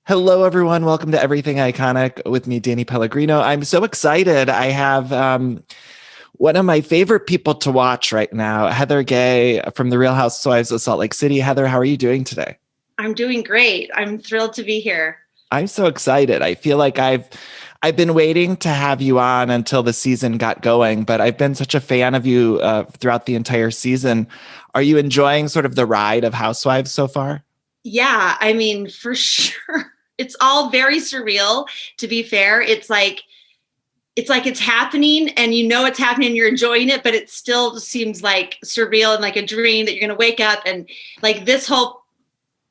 Hello, everyone. Welcome to Everything Iconic with me, Danny Pellegrino. I'm so excited. I have one of my favorite people to watch right now, Heather Gay from The Real Housewives of Salt Lake City. Heather, how are you doing today? I'm doing great. I'm thrilled to be here. I'm so excited. I feel like I've been waiting to have you on until the season got going, but I've been such a fan of you throughout the entire season. Are you enjoying sort of the ride of Housewives so far? Yeah, I mean, for sure. It's all very surreal, to be fair. It's like it's happening and you know it's happening and you're enjoying it, but it still seems like surreal and like a dream that you're going to wake up and like this whole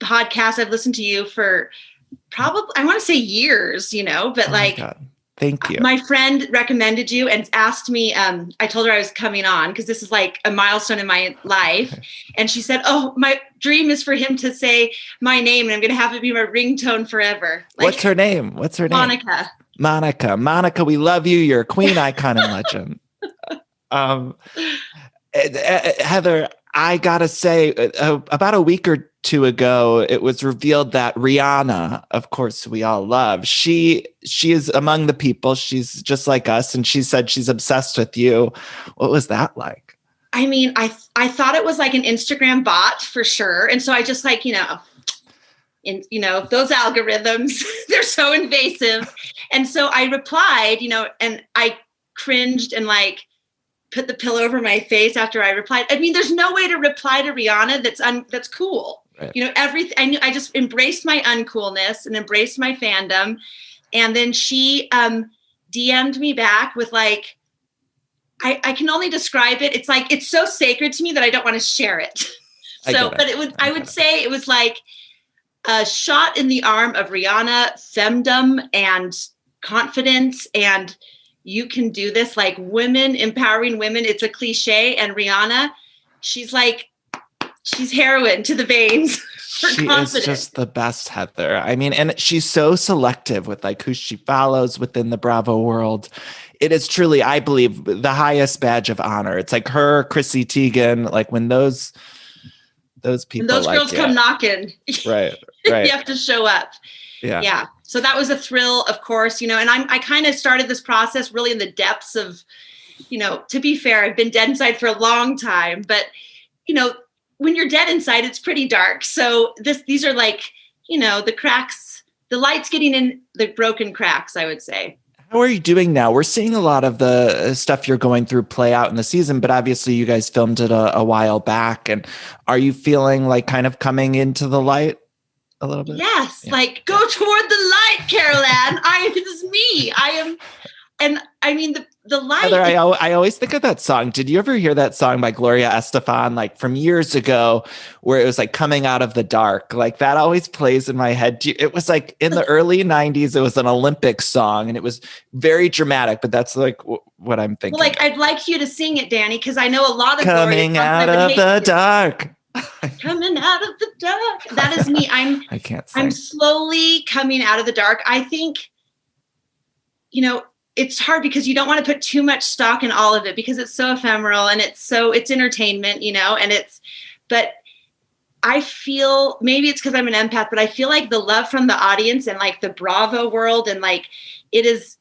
podcast I've listened to you for probably I want to say years, but Oh my like God. Thank you. my friend recommended you and asked me, I told her I was coming on because this is like a milestone in my life. And she said, oh, my dream is for him to say my name and I'm going to have it be my ringtone forever. What's her name? What's her name? Monica. Monica. Monica, we love you. You're a queen, icon, and legend. Um, Heather, I gotta say, about a week or two ago, it was revealed that Rihanna, of course, we all love, she is among the people. She's just like us, and she said she's obsessed with you. What was that like? I mean, I thought it was like an Instagram bot for sure. And so I just like, those algorithms, they're so invasive. And so I replied, and I cringed and like put the pillow over my face after I replied. I mean, there's no way to reply to Rihanna that's cool. Right. Everything I just embraced my uncoolness and embraced my fandom. And then she DM'd me back with like, I can only describe it. It's like, it's so sacred to me that I don't want to share it. So, but I would say it was like a shot in the arm of Rihanna, femdom and confidence and you can do this, like women, empowering women. It's a cliche. And Rihanna, she's heroin to the veins. She is just the best, Heather. I mean, and she's so selective with like who she follows within the Bravo world. It is truly, I believe, the highest badge of honor. It's like her, Chrissy Teigen, like when those people, when those girls come knocking, right, you have to show up. Yeah. So that was a thrill, of course, and I kind of started this process really in the depths of, to be fair, I've been dead inside for a long time, but, when you're dead inside, it's pretty dark. So these are like, the cracks, the light's getting in the broken cracks, I would say. How are you doing now? We're seeing a lot of the stuff you're going through play out in the season, but obviously you guys filmed it a while back. And are you feeling like kind of coming into the light a little bit? Yes. Yeah. Like go toward the light, Carol Ann. It is me. I am. And I mean, the light. Heather, I always think of that song. Did you ever hear that song by Gloria Estefan, like from years ago, where it was like coming out of the dark? Like that always plays in my head. It was like in the early 90s, it was an Olympic song and it was very dramatic, but that's like what I'm thinking. Well, like, I'd like you to sing it, Danny, because I know a lot of coming out of the dark. Coming out of the dark. That is me. I can't sing. I'm slowly coming out of the dark. I think, it's hard because you don't want to put too much stock in all of it because it's so ephemeral and it's entertainment, but I feel maybe it's because I'm an empath, but I feel like the love from the audience and like the Bravo world and like it is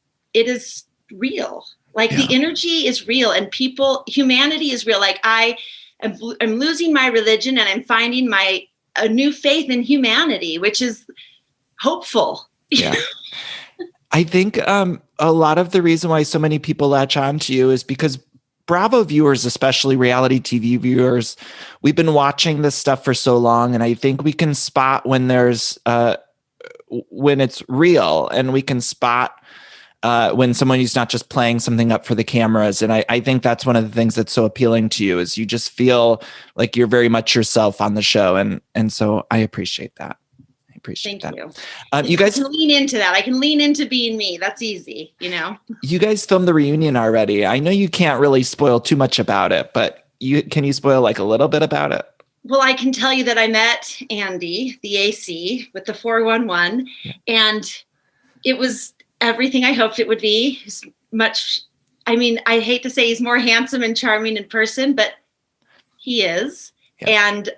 real. Like the energy is real and humanity is real. Like I'm losing my religion and I'm finding a new faith in humanity, which is hopeful. Yeah. I think a lot of the reason why so many people latch on to you is because Bravo viewers, especially reality TV viewers, we've been watching this stuff for so long. And I think we can spot when when it's real and we can spot when someone is not just playing something up for the cameras. And I think that's one of the things that's so appealing to you is you just feel like you're very much yourself on the show. And so I appreciate that. Thank you. You guys can lean into that. I can lean into being me. That's easy, You guys filmed the reunion already. I know you can't really spoil too much about it, but can you spoil like a little bit about it? Well, I can tell you that I met Andy, the AC, with the 411, and it was everything I hoped it would be. I hate to say he's more handsome and charming in person, but he is. Yeah. And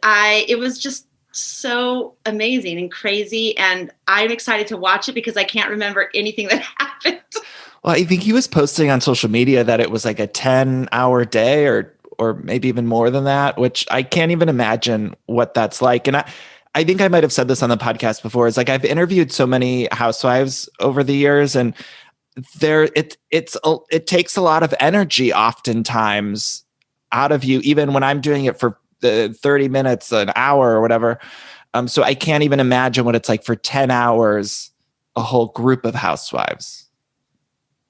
it was just so amazing and crazy. And I'm excited to watch it because I can't remember anything that happened. Well, I think he was posting on social media that it was like a 10-hour day or maybe even more than that, which I can't even imagine what that's like. And I think I might have said this on the podcast before. It's like I've interviewed so many housewives over the years, and it takes a lot of energy oftentimes out of you, even when I'm doing it for 30 minutes, an hour or whatever. So I can't even imagine what it's like for 10 hours, a whole group of housewives.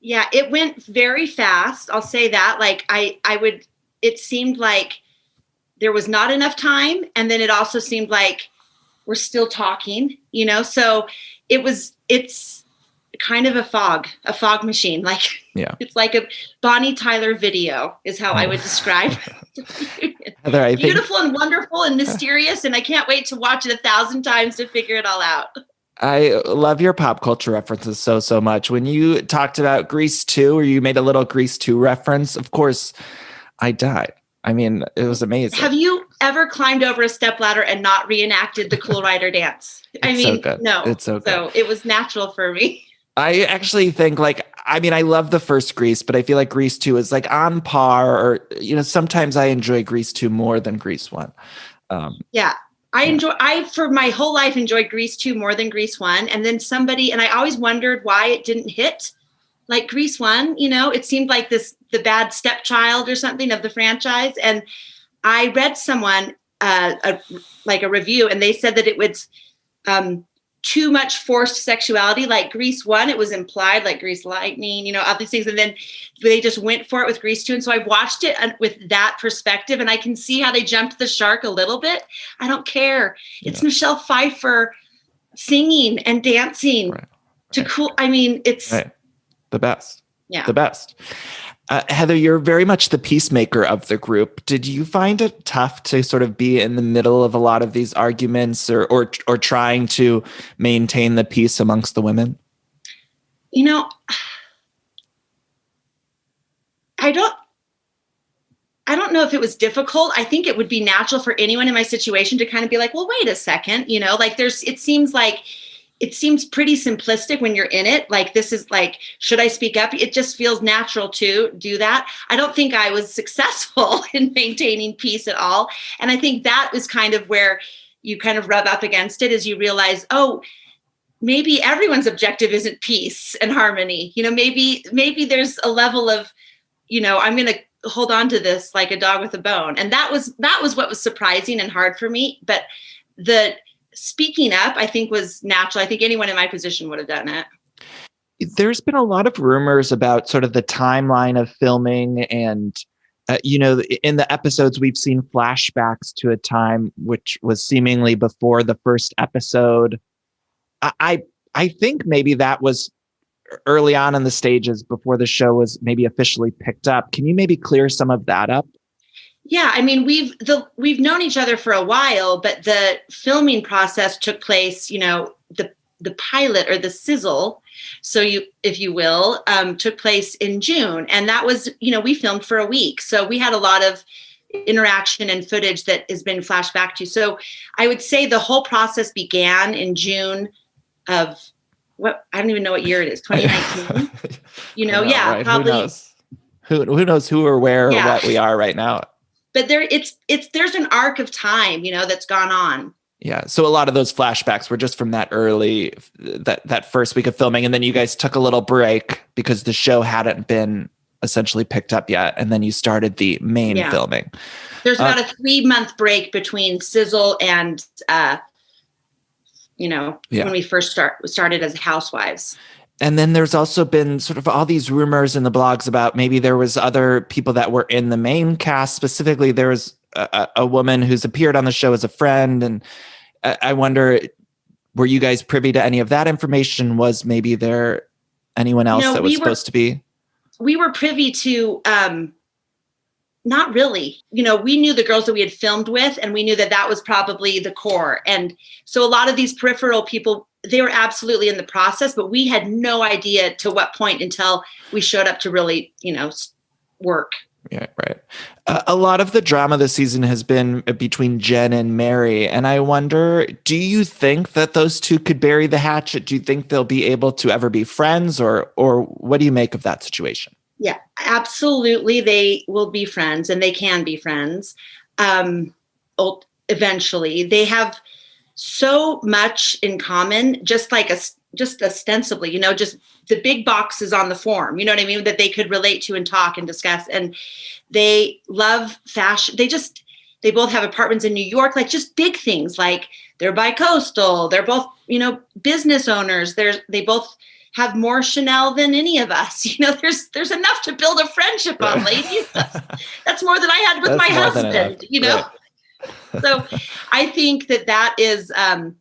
Yeah, it went very fast. I'll say that. Like it seemed like there was not enough time. And then it also seemed like we're still talking, so it's kind of a fog machine. Like, yeah, it's like a Bonnie Tyler video is how I would describe it. Heather, Beautiful and wonderful and mysterious. And I can't wait to watch it 1,000 times to figure it all out. I love your pop culture references so much. When you talked about Grease 2, or you made a little Grease 2 reference, of course, I died. I mean, it was amazing. Have you ever climbed over a stepladder and not reenacted the Cool Rider dance? No. It's so good. So it was natural for me. I actually think I love the first Grease, but I feel like Grease 2 is like on par, or, sometimes I enjoy Grease 2 more than Grease 1. Yeah. I for my whole life enjoyed Grease 2 more than Grease 1. And then and I always wondered why it didn't hit like Grease 1, it seemed like the bad stepchild or something of the franchise. And I read someone, a review, and they said that it was too much forced sexuality. Like Grease 1, it was implied, like Grease Lightning, all these things. And then they just went for it with Grease 2. And so I watched it with that perspective, and I can see how they jumped the shark a little bit. I don't care. It's Michelle Pfeiffer singing and dancing to cool. It's the best. Yeah. The best. Heather, you're very much the peacemaker of the group. Did you find it tough to sort of be in the middle of a lot of these arguments or trying to maintain the peace amongst the women? I don't know if it was difficult. I think it would be natural for anyone in my situation to kind of be like, well, wait a second, it seems pretty simplistic when you're in it. Like, this is like, should I speak up? It just feels natural to do that. I don't think I was successful in maintaining peace at all. And I think that was kind of where you kind of rub up against it, as you realize, oh, maybe everyone's objective isn't peace and harmony. Maybe there's a level of, I'm going to hold on to this like a dog with a bone. And that was what was surprising and hard for me. But the speaking up, I think, was natural. I think anyone in my position would have done it. There's been a lot of rumors about sort of the timeline of filming, and in the episodes we've seen flashbacks to a time which was seemingly before the first episode. I think maybe that was early on in the stages before the show was maybe officially picked up. Can you maybe clear some of that up? Yeah, we've known each other for a while, but the filming process took place, the pilot, or the sizzle, so if you will, took place in June. And that was, we filmed for a week. So we had a lot of interaction and footage that has been flashed back to. So I would say the whole process began in June of I don't even know what year it is, 2019. Right? Probably. Who knows who or where or what we are right now. But there's an arc of time, that's gone on. Yeah. So a lot of those flashbacks were just from that that first week of filming. And then you guys took a little break because the show hadn't been essentially picked up yet. And then you started the main filming. There's about a 3-month break between sizzle and, when we first started as Housewives. And then there's also been sort of all these rumors in the blogs about maybe there was other people that were in the main cast. Specifically, there was a woman who's appeared on the show as a friend. And I wonder, were you guys privy to any of that information? Was maybe there anyone else that was supposed to be? We were privy to, not really. We knew the girls that we had filmed with, and we knew that was probably the core. And so a lot of these peripheral people, they were absolutely in the process, but we had no idea to what point until we showed up to really, work Yeah, right. A lot of the drama this season has been between Jen and Mary. And I wonder, do you think that those two could bury the hatchet? Do you think they'll be able to ever be friends, or what do you make of that situation? Yeah, absolutely. They will be friends and they can be friends. Eventually they have so much in common, just like just ostensibly, just the big boxes on the form, you know what I mean? That they could relate to and talk and discuss. And they love fashion. They both have apartments in New York, like just big things, like they're bi-coastal. They're both, business owners. They both have more Chanel than any of us. There's enough to build a friendship on, ladies. That's more than I had with my husband, Right. So I think that is, and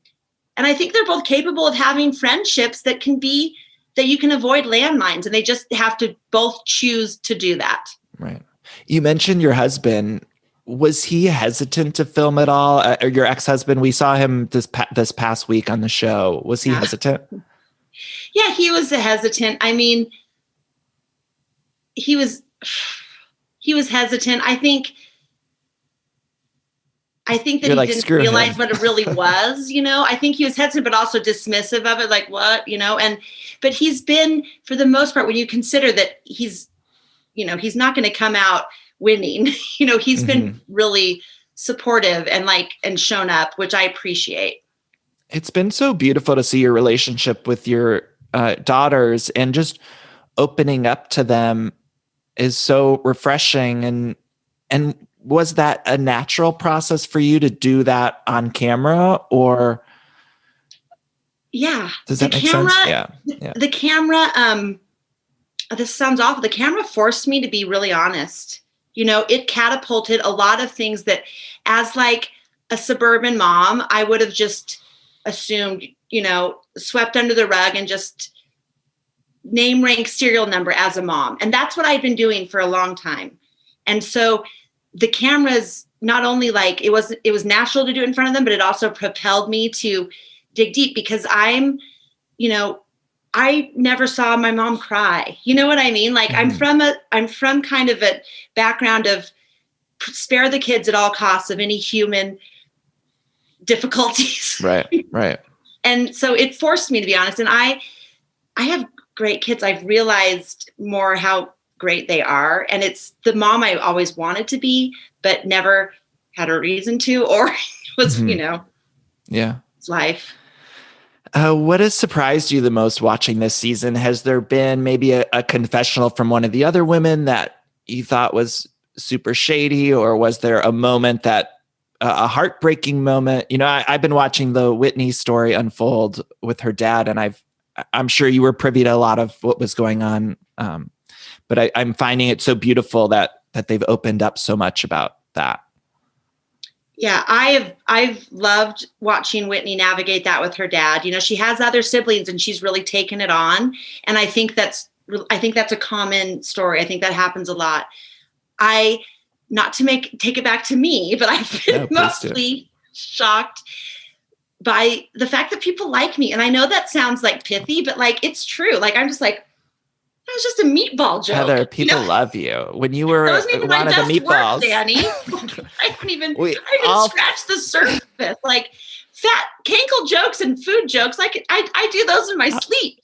I think they're both capable of having friendships that you can avoid landmines, and they just have to both choose to do that. Right. You mentioned your husband. Was he hesitant to film at all? Or your ex-husband? We saw him this past week on the show. Was he hesitant? Yeah, he was hesitant. I mean, he was hesitant. I think that he didn't realize what it really was, I think he was hesitant, but also dismissive of it. Like, what, but he's been, for the most part, when you consider that he's not going to come out winning, he's been really supportive and shown up, which I appreciate. It's been so beautiful to see your relationship with your daughters, and just opening up to them is so refreshing. And was that a natural process for you to do that on camera, or? Yeah. Does that make sense? Yeah. The camera, this sounds awful. The camera forced me to be really honest. It catapulted a lot of things that, as like a suburban mom, I would have just assumed, swept under the rug and just name, rank, serial number as a mom. And that's what I'd been doing for a long time. And so the cameras, not only like it was natural to do it in front of them, but it also propelled me to dig deep, because I never saw my mom cry. You know what I mean? Like I'm from kind of a background of spare the kids at all costs of any human difficulties. Right. And so it forced me to be honest. And I have great kids. I've realized more how great they are. And it's the mom I always wanted to be, but never had a reason to, or was, it's life. What has surprised you the most watching this season? Has there been maybe a confessional from one of the other women that you thought was super shady, or was there a moment a heartbreaking moment? I've been watching the Whitney story unfold with her dad, and I'm sure you were privy to a lot of what was going on. But I'm finding it so beautiful that they've opened up so much about that. Yeah, I've loved watching Whitney navigate that with her dad. She has other siblings and she's really taken it on. And I think that's a common story. I think that happens a lot. Not to take it back to me, but I've been mostly shocked by the fact that people like me. And I know that sounds like pithy, but like, it's true. Like, I'm just like, that was just a meatball joke. Heather, people love you. When you were one of the meatballs, work, Danny. I didn't even scratch the surface. Like fat cankle jokes and food jokes. Like I do those in my sleep.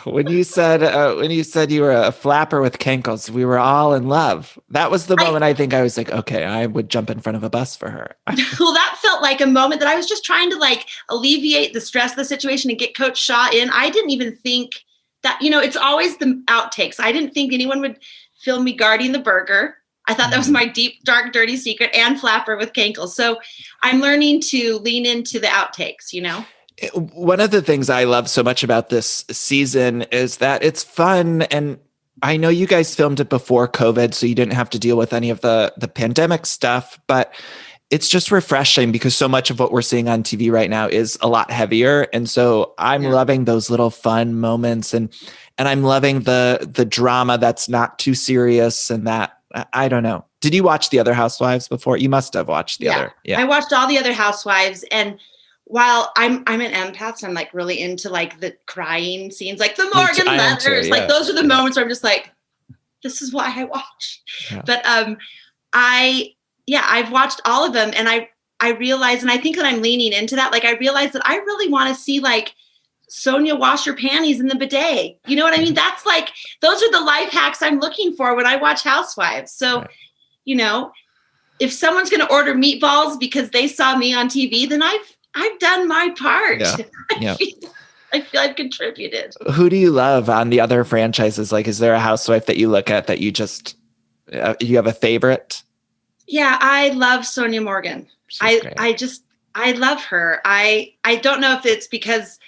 When you said you were a flapper with cankles, we were all in love. That was the moment I think I was like, okay, I would jump in front of a bus for her. Well, that felt like a moment that I was just trying to like alleviate the stress of the situation and get Coach Shaw in. I didn't even think that, it's always the outtakes. I didn't think anyone would film me guarding the burger. I thought that was my deep, dark, dirty secret, and flapper with cankles. So I'm learning to lean into the outtakes, One of the things I love so much about this season is that it's fun. And I know you guys filmed it before COVID, so you didn't have to deal with any of the pandemic stuff, but it's just refreshing because so much of what we're seeing on TV right now is a lot heavier. And so I'm loving those little fun moments, and I'm loving the drama that's not too serious, and that, I don't know. Did you watch the other Housewives before? You must have watched the other. Yeah. I watched all the other Housewives, and while I'm an empath, so I'm like really into like the crying scenes, like the Morgan letters, like those are the moments where I'm just like, this is why I watch. Yeah. But I've watched all of them, and I realize, and I think that I'm leaning into that. Like, I realize that I really want to see like Sonia wash her panties in the bidet. You know what I mean? That's like, those are the life hacks I'm looking for when I watch Housewives. So, you know, if someone's going to order meatballs because they saw me on TV, then I've done my part. Yeah. I feel I've contributed. Who do you love on the other franchises? Like, is there a housewife that you look at that you just, you have a favorite? Yeah, I love Sonia Morgan. I love her. I don't know if it's because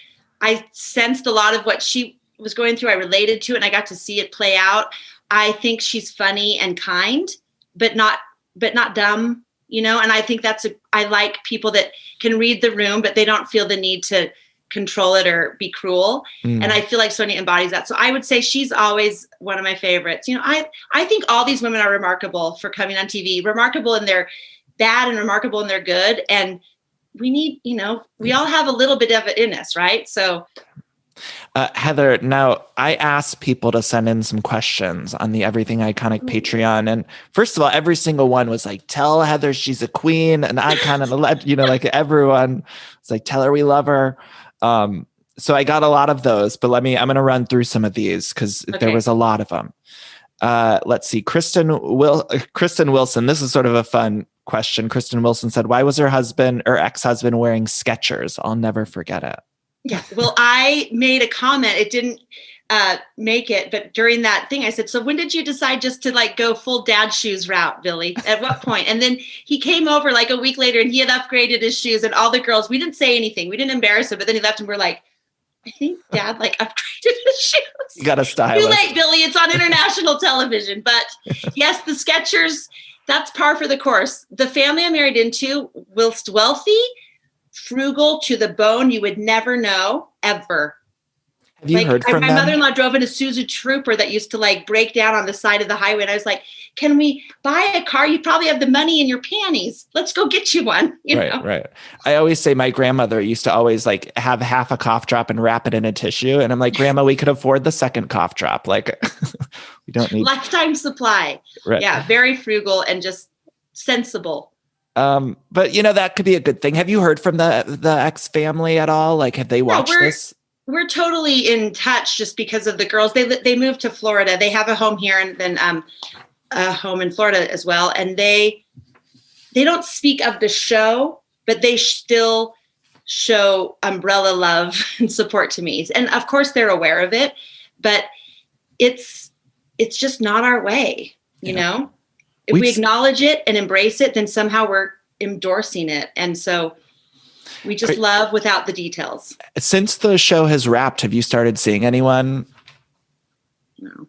I sensed a lot of what she was going through. I related to it, and I got to see it play out. I think she's funny and kind, but not dumb, you know? And I think I like people that can read the room, but they don't feel the need to control it or be cruel. And I feel like Sonia embodies that. So I would say she's always one of my favorites. You know, I think all these women are remarkable for coming on TV, remarkable in their bad and remarkable in their good. And we need, you know, we all have a little bit of it in us, right? So Heather, now I asked people to send in some questions on the Everything Iconic Patreon. And first of all, every single one was like, tell Heather she's a queen, an icon, and you know, like everyone was like, tell her we love her. So I got a lot of those, but I'm going to run through some of these because there was a lot of them. Let's see. Kristen Wilson. This is sort of a fun question. Kristen Wilson said, why was her husband or ex-husband wearing Skechers? I'll never forget it. Yeah. Well, I made a comment. It didn't make it, but during that thing, I said, so when did you decide just to like go full dad shoes route, Billy? At what point? And then he came over like a week later and he had upgraded his shoes, and all the girls, we didn't say anything. We didn't embarrass him, but then he left and we're like, I think dad like upgraded his shoes. You got a style. Too late, Billy. It's on international television. But yes, the Skechers, that's par for the course. The family I married into, whilst wealthy, frugal to the bone, you would never know ever. Have you heard from my them? mother-in-law drove in a Suzu Trooper that used to like break down on the side of the highway. And I was like, can we buy a car? You probably have the money in your panties. Let's go get you one. You know? Right. I always say my grandmother used to always like have half a cough drop and wrap it in a tissue. And I'm like, Grandma, we could afford the second cough drop. Like we don't need lifetime supply. Right. Yeah. Very frugal and just sensible. But you know, that could be a good thing. Have you heard from the ex family at all? Like, have they watched this? We're totally in touch just because of the girls. They moved to Florida. They have a home here and then a home in Florida as well. And they don't speak of the show, but they still show umbrella love and support to me. And of course they're aware of it, but it's just not our way, you know? If we acknowledge it and embrace it, then somehow we're endorsing it. And so we just love without the details. Since the show has wrapped, have you started seeing anyone? No.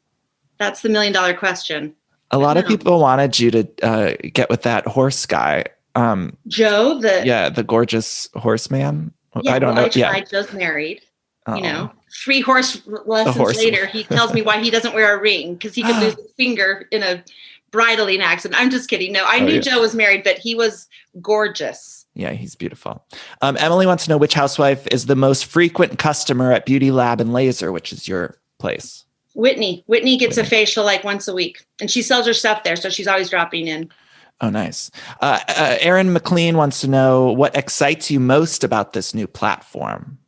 That's the $1 million question. A lot of people wanted you to get with that horse guy. Joe, the gorgeous horseman. Yeah, I don't know. Joe's married. You know, 3 horse lessons later, he tells me why he doesn't wear a ring because he could lose his finger in a bridling accident. I'm just kidding. No, I knew Joe was married, but he was gorgeous. Yeah, he's beautiful. Emily wants to know which housewife is the most frequent customer at Beauty Lab and Laser, which is your place. Whitney. Whitney gets a facial like once a week, and she sells her stuff there, so she's always dropping in. Oh, nice. Erin McLean wants to know what excites you most about this new platform.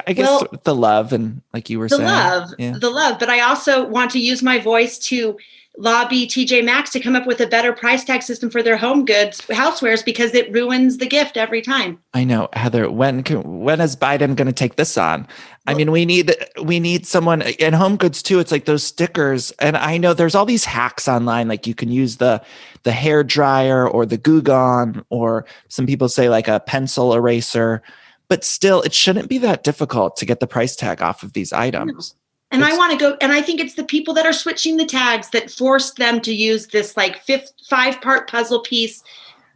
I guess the love and like you were saying. The love. But I also want to use my voice to lobby TJ Maxx to come up with a better price tag system for their home goods, housewares, because it ruins the gift every time. I know, Heather. When is Biden going to take this on? I mean, we need someone in home goods too. It's like those stickers, and I know there's all these hacks online. Like you can use the hair dryer or the Goo Gone, or some people say like a pencil eraser. But still, it shouldn't be that difficult to get the price tag off of these items. And I want to go, and I think it's the people that are switching the tags that force them to use this like 5-part puzzle piece,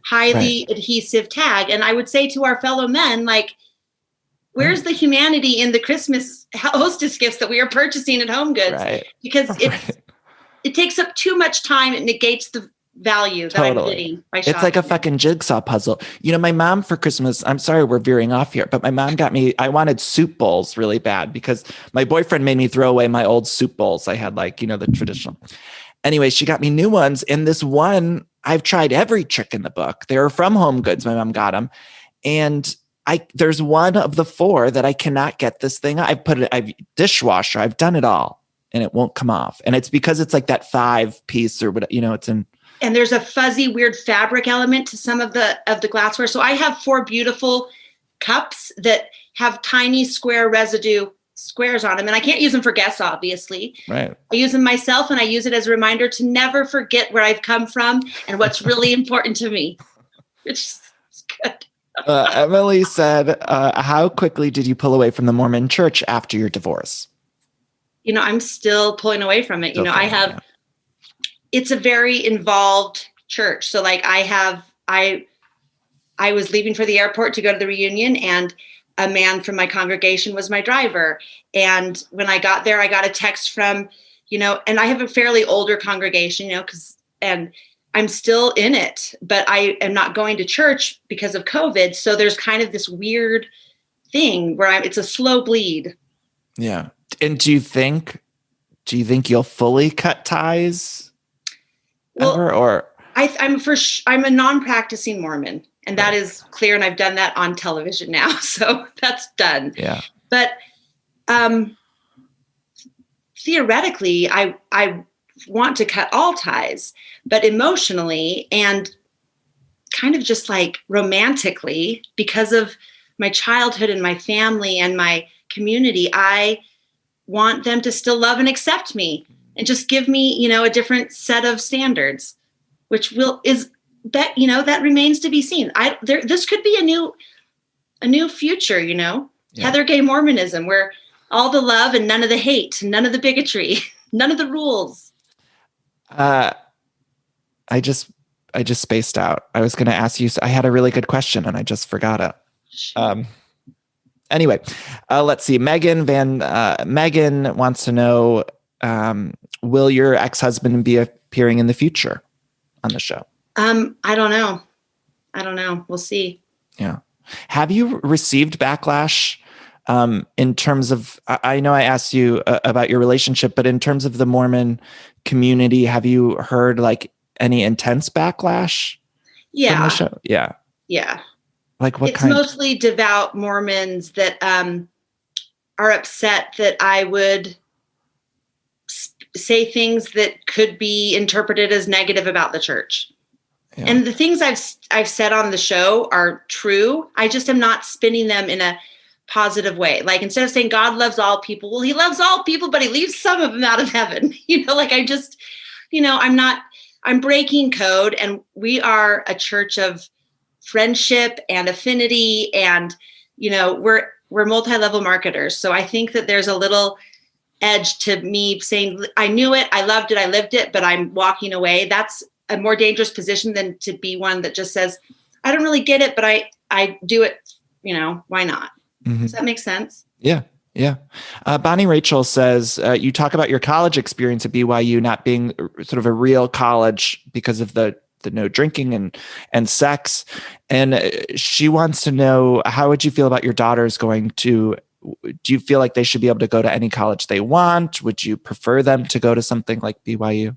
highly adhesive tag. And I would say to our fellow men, like, where's the humanity in the Christmas hostess gifts that we are purchasing at Home Goods? Because it takes up too much time. It negates value that I'm getting by shopping. It's like a fucking jigsaw puzzle. You know, my mom for Christmas, I'm sorry we're veering off here, but my mom got me, I wanted soup bowls really bad because my boyfriend made me throw away my old soup bowls. I had like, you know, the traditional. Anyway, she got me new ones. And this one, I've tried every trick in the book. They were from Home Goods. My mom got them. And there's one of the 4 that I cannot get this thing. I've dishwasher. I've done it all and it won't come off. And it's because it's like that 5-piece or whatever, you know, it's in. And there's a fuzzy, weird fabric element to some of the glassware. So I have 4 beautiful cups that have tiny square residue squares on them. And I can't use them for guests, obviously. Right. I use them myself, and I use it as a reminder to never forget where I've come from and what's really important to me. It's good. Emily said, how quickly did you pull away from the Mormon Church after your divorce? You know, I'm still pulling away from it. You know, it's a very involved church. So like I was leaving for the airport to go to the reunion, and a man from my congregation was my driver. And when I got there, I got a text from, you know, and I have a fairly older congregation, you know, and I'm still in it, but I am not going to church because of COVID. So there's kind of this weird thing where it's a slow bleed. Yeah. And do you think you'll fully cut ties ever, or? I'm a non-practicing Mormon, and that is clear. And I've done that on television now. So that's done. Yeah. But theoretically, I want to cut all ties, but emotionally and kind of just like romantically, because of my childhood and my family and my community, I want them to still love and accept me and just give me, you know, a different set of standards, which that remains to be seen. This could be a new future, you know, Heather Gay Mormonism, where all the love and none of the hate, none of the bigotry, none of the rules. I just spaced out. I was going to ask you, I had a really good question and I just forgot it. Anyway, let's see. Megan wants to know, will your ex-husband be appearing in the future on the show? I don't know. We'll see. Yeah. Have you received backlash in terms of, I know I asked you about your relationship, but in terms of the Mormon community, have you heard like any intense backlash? Yeah. From the show? Yeah. Yeah. Like what it's kind? It's mostly devout Mormons that are upset that I would say things that could be interpreted as negative about the church. Yeah. And the things I've said on the show are true. I just am not spinning them in a positive way. Like instead of saying God loves all people, well, he loves all people, but he leaves some of them out of heaven. You know, like I just, you know, I'm breaking code, and we are a church of friendship and affinity, and, you know, we're multi-level marketers. So I think that there's a little edge to me saying, I knew it, I loved it, I lived it, but I'm walking away. That's a more dangerous position than to be one that just says, I don't really get it, but I do it, you know, why not? Mm-hmm. Does that make sense? Yeah. Yeah. Bonnie Rachel says, you talk about your college experience at BYU not being sort of a real college because of the no drinking and sex. And she wants to know, how would you feel about your daughters going to, do you feel like they should be able to go to any college they want? Would you prefer them to go to something like BYU?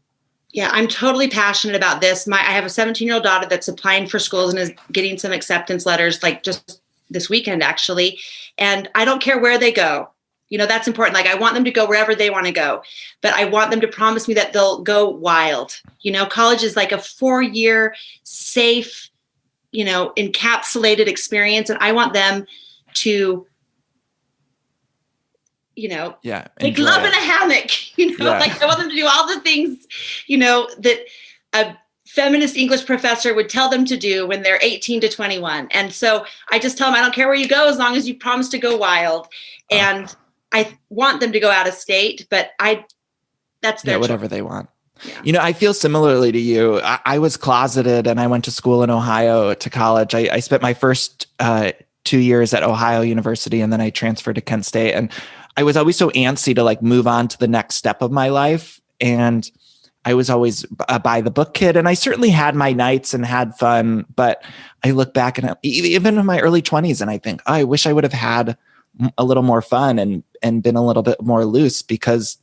Yeah, I'm totally passionate about this. I have a 17-year-old daughter that's applying for schools and is getting some acceptance letters like just this weekend, actually. And I don't care where they go. You know, that's important. Like I want them to go wherever they want to go, but I want them to promise me that they'll go wild. You know, college is like a 4-year safe, you know, encapsulated experience. And I want them to, you know, make love in a hammock, you know, like I want them to do all the things, you know, that a feminist English professor would tell them to do when they're 18 to 21. And so I just tell them, I don't care where you go, as long as you promise to go wild. And I want them to go out of state, but that's their whatever choice. They want. Yeah. You know, I feel similarly to you. I was closeted and I went to school in Ohio to college. I spent my first 2 years at Ohio University, and then I transferred to Kent State. And I was always so antsy to like move on to the next step of my life. And I was always a by the book kid, and I certainly had my nights and had fun. But I look back and even in my early 20s, and I think, oh, I wish I would have had a little more fun and been a little bit more loose, because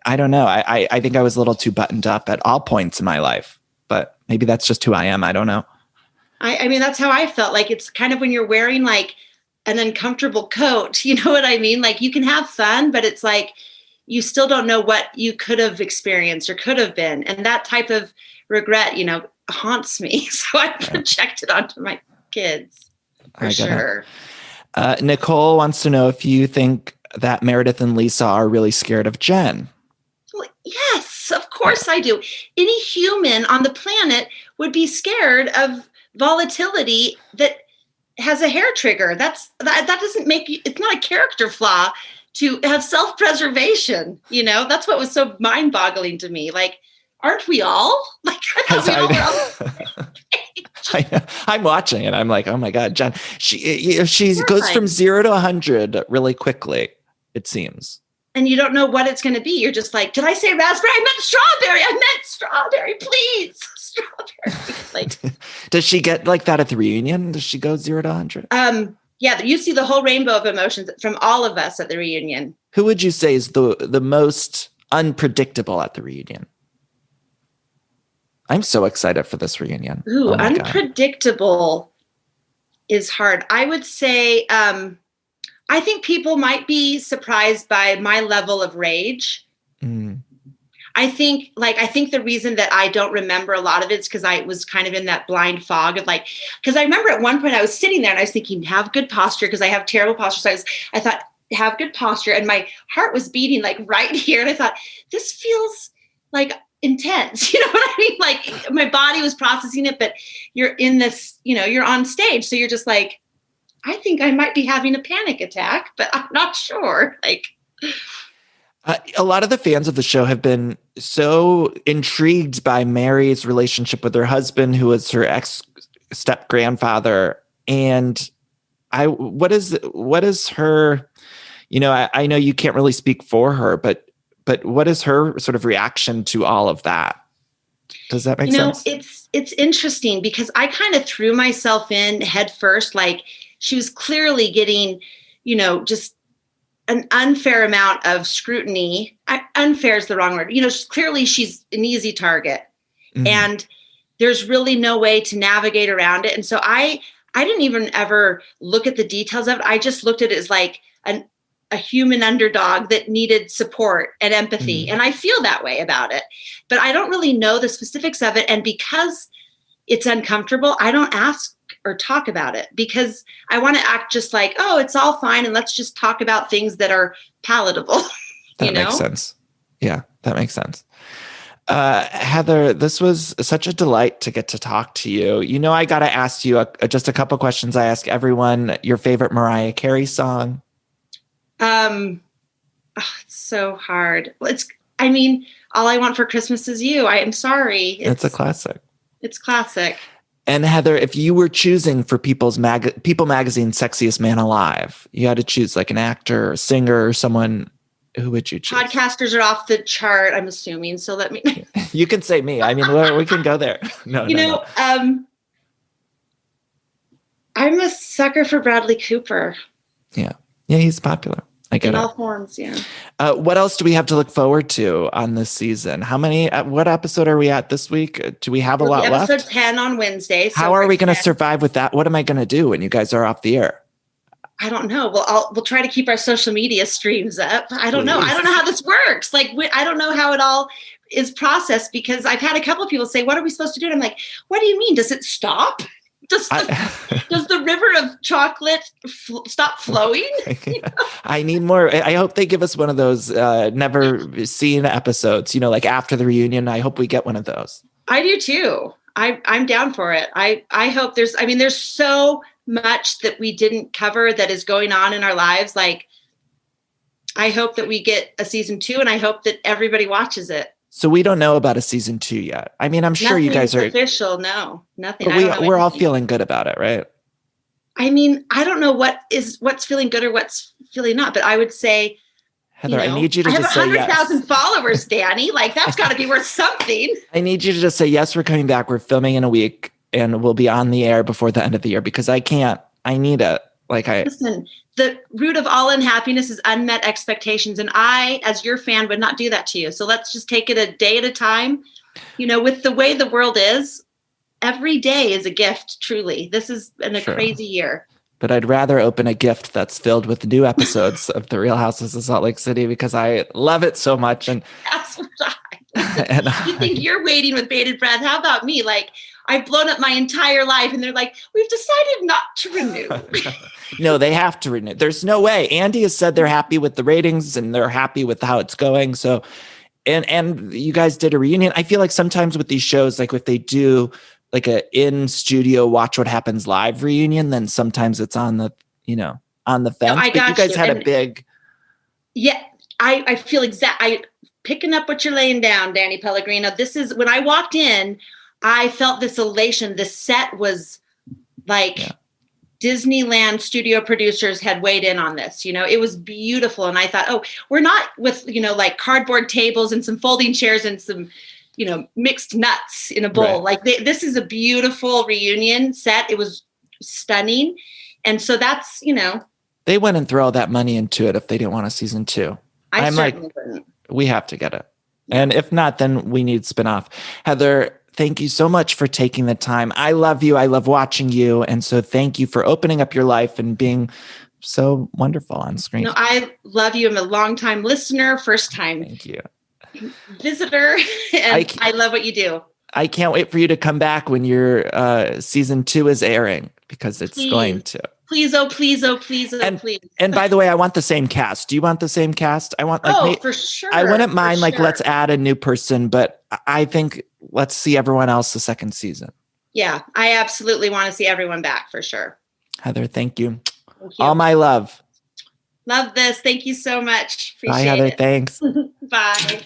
I don't know. I think I was a little too buttoned up at all points in my life, but maybe that's just who I am. I don't know. I mean, that's how I felt. Like, it's kind of when you're wearing like an uncomfortable coat, you know what I mean? Like, you can have fun, but it's like, you still don't know what you could have experienced or could have been. And that type of regret, haunts me. So I project it onto my kids for sure. Nicole wants to know if you think that Meredith and Lisa are really scared of Jen. Well, yes, of course I do. Any human on the planet would be scared of volatility that has a hair trigger. That doesn't make you, it's not a character flaw to have self-preservation. That's what was so mind-boggling to me. Like, aren't we all? Like, I thought we all were. I'm watching it. I'm like, oh my God, Jen. She goes from 0 to 100 really quickly, it seems. And you don't know what it's going to be. You're just like, did I say raspberry? I meant strawberry, please. Strawberry. Like, does she get like that at the reunion? Does she go 0 to 100? Yeah, you see the whole rainbow of emotions from all of us at the reunion. Who would you say is the most unpredictable at the reunion? I'm so excited for this reunion. Ooh, unpredictable is hard. I would say, I think people might be surprised by my level of rage. I think the reason that I don't remember a lot of it is because I was kind of in that blind fog of like, because I remember at one point I was sitting there and I was thinking, have good posture, because I have terrible posture. So I thought, have good posture. And my heart was beating like right here. And I thought, this feels like intense. You know what I mean? Like, my body was processing it, but you're in this, you're on stage. So you're just like, I think I might be having a panic attack, but I'm not sure. Like, a lot of the fans of the show have been so intrigued by Mary's relationship with her husband, who was her ex-step-grandfather. And what is her, I know you can't really speak for her, but what is her sort of reaction to all of that? Does that make sense? It's interesting because I kind of threw myself in head first. Like, she was clearly getting, just an unfair amount of scrutiny. Unfair is the wrong word. Clearly she's an easy target, and there's really no way to navigate around it. And so I didn't even ever look at the details of it. I just looked at it as like a human underdog that needed support and empathy. And I feel that way about it, but I don't really know the specifics of it. And because it's uncomfortable, I don't ask or talk about it, because I want to act just like, oh, it's all fine, and let's just talk about things that are palatable. That makes sense. Yeah, that makes sense. Heather, this was such a delight to get to talk to you. I got to ask you just a couple questions I ask everyone. Your favorite Mariah Carey song? It's so hard. All I Want for Christmas Is You. I am sorry. It's a classic. It's classic. And Heather, if you were choosing for People Magazine's Sexiest Man Alive, you had to choose like an actor, or singer, or someone. Who would you choose? Podcasters are off the chart, I'm assuming. So let me. You can say me. I mean, we can go there. No. I'm a sucker for Bradley Cooper. Yeah, he's popular. I get it. In all forms, yeah. What else do we have to look forward to on this season? What episode are we at this week? Do we have a lot left? Episode 10 on Wednesday. So how are we going to survive with that? What am I going to do when you guys are off the air? I don't know. We'll try to keep our social media streams up. I don't know. I don't know how this works. Like, I don't know how it all is processed, because I've had a couple of people say, what are we supposed to do? And I'm like, what do you mean? Does it stop? Does the river of chocolate stop flowing? I need more. I hope they give us one of those never seen episodes, like after the reunion. I hope we get one of those. I do too. I'm down for it. I hope there's so much that we didn't cover that is going on in our lives. Like, I hope that we get a season 2, and I hope that everybody watches it. So we don't know about a season 2 yet. I mean, I'm sure you guys are official. No, nothing. But we're all feeling good about it, right? I mean, I don't know what's feeling good or what's feeling not, but I would say Heather, I need you to I have just say yes. 100,000 followers, Danny. Like, that's got to be worth something. I need you to just say, yes, we're coming back. We're filming in a week and we'll be on the air before the end of the year because I can't. I need it. Listen, the root of all unhappiness is unmet expectations. And I, as your fan, would not do that to you. So let's just take it a day at a time. With the way the world is, every day is a gift, truly. This has been a crazy year. But I'd rather open a gift that's filled with new episodes of The Real Houses of Salt Lake City because I love it so much. And that's what you think you're waiting with bated breath. How about me? Like, I've blown up my entire life and they're like, we've decided not to renew. No, they have to renew. There's no way. Andy has said they're happy with the ratings and they're happy with how it's going. So, and you guys did a reunion. I feel like sometimes with these shows, like if they do like a in studio watch what happens live reunion, then sometimes it's on the, on the fence. No, but you guys had a big. Yeah, I feel picking up what you're laying down, Danny Pellegrino. This is when I walked in, I felt this elation. The set was like Disneyland studio producers had weighed in on this. It was beautiful. And I thought, oh, we're not with, like cardboard tables and some folding chairs and some, mixed nuts in a bowl. Right. Like this is a beautiful reunion set. It was stunning. And so that's, They wouldn't throw all that money into it if they didn't want a season 2. I'm like, wouldn't. We have to get it. Yeah. And if not, then we need spinoff. Heather, thank you so much for taking the time. I love you. I love watching you. And so thank you for opening up your life and being so wonderful on screen. No, I love you. I'm a longtime listener, first time thank you. Visitor. And I love what you do. I can't wait for you to come back when your season 2 is airing because it's going to. Please, oh, please, oh, please, oh, and, please. And by the way, I want the same cast. Do you want the same cast? I want for sure. I wouldn't mind let's add a new person, but I think let's see everyone else the second season. Yeah, I absolutely want to see everyone back for sure. Heather, thank you. All my love. Love this. Thank you so much. Bye, Heather. Thanks. Bye.